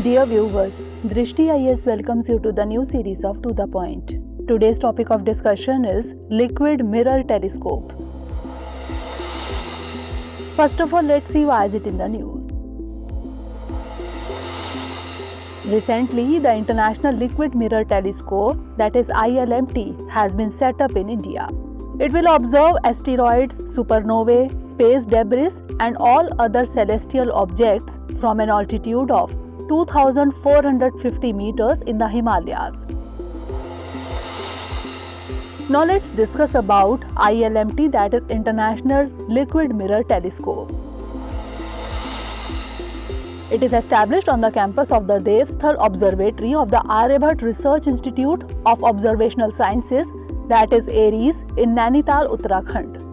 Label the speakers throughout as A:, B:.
A: Dear viewers, Drishti IAS welcomes you to the new series of To The Point. Today's topic of discussion is Liquid Mirror Telescope. First of all, let's see why is it in the news. Recently, the International Liquid Mirror Telescope, that is ILMT, has been set up in India. It will observe asteroids, supernovae, space debris and all other celestial objects from an altitude of 2,450 meters in the Himalayas. Now let's discuss about ILMT, that is International Liquid Mirror Telescope. It is established on the campus of the Devsthal Observatory of the Aryabhat Research Institute of Observational Sciences, that is ARIES, in Nainital, Uttarakhand.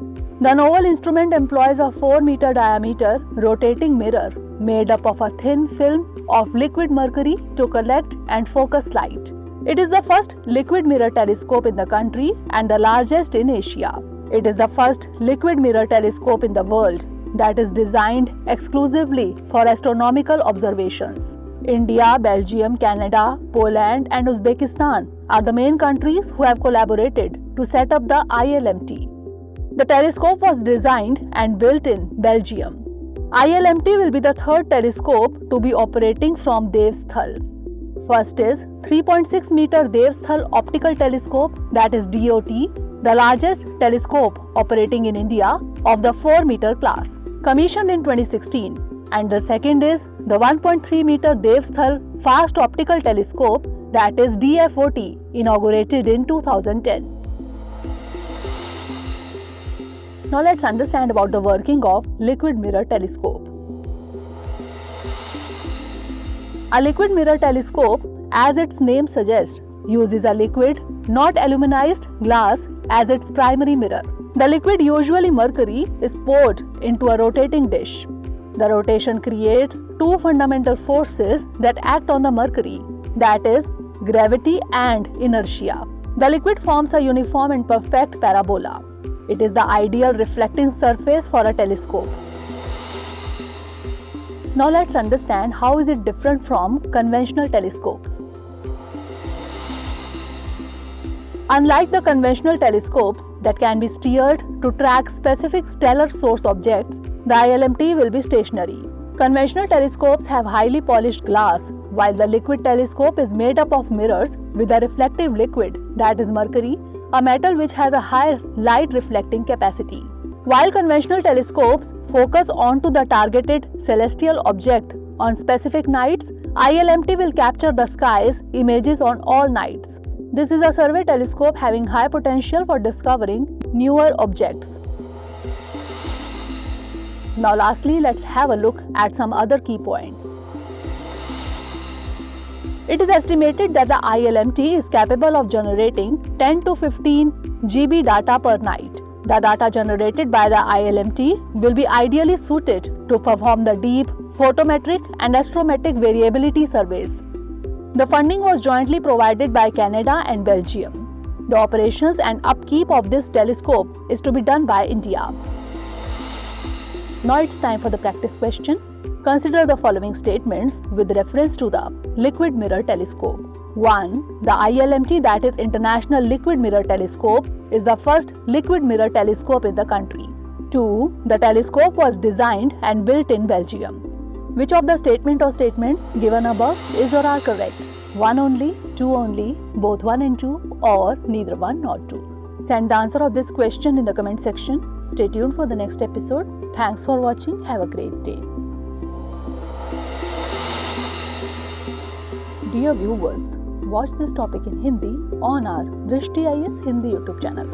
A: The novel instrument employs a 4-meter diameter rotating mirror made up of a thin film of liquid mercury to collect and focus light. It is the first liquid mirror telescope in the country and the largest in Asia. It is the first liquid mirror telescope in the world that is designed exclusively for astronomical observations. India, Belgium, Canada, Poland and Uzbekistan are the main countries who have collaborated to set up the ILMT. The telescope was designed and built in Belgium. ILMT will be the third telescope to be operating from Devsthal. First is 3.6 meter Devsthal Optical Telescope, that is DOT, the largest telescope operating in India of the 4-meter class, commissioned in 2016. And the second is the 1.3 meter Devsthal Fast Optical Telescope, that is DFOT, inaugurated in 2010. Now let's understand about the working of liquid mirror telescope. A liquid mirror telescope, as its name suggests, uses a liquid, not aluminized glass as its primary mirror. The liquid, usually mercury, is poured into a rotating dish. The rotation creates two fundamental forces that act on the mercury, that is, gravity and inertia. The liquid forms a uniform and perfect parabola. It is the ideal reflecting surface for a telescope. Now let's understand how is it different from conventional telescopes. Unlike the conventional telescopes that can be steered to track specific stellar source objects, the ILMT will be stationary. Conventional telescopes have highly polished glass, while the liquid telescope is made up of mirrors with a reflective liquid, that is mercury, a metal which has a high light reflecting capacity. While conventional telescopes focus onto the targeted celestial object on specific nights, ILMT will capture the sky's images on all nights. This is a survey telescope having high potential for discovering newer objects. Now lastly, let's have a look at some other key points. It is estimated that the ILMT is capable of generating 10 to 15 GB data per night. The data generated by the ILMT will be ideally suited to perform the deep photometric and astrometric variability surveys. The funding was jointly provided by Canada and Belgium. The operations and upkeep of this telescope is to be done by India. Now it's time for the practice question. Consider the following statements with reference to the liquid mirror telescope. 1. The ILMT, that is International Liquid Mirror Telescope, is the first liquid mirror telescope in the country. 2. The telescope was designed and built in Belgium. Which of the statement or statements given above is or are correct? 1 only, 2 only, both 1 and 2, or neither 1 nor 2? Send the answer of this question in the comment section. Stay tuned for the next episode. Thanks for watching. Have a great day. Dear viewers, watch this topic in Hindi on our Drishti IAS Hindi YouTube channel.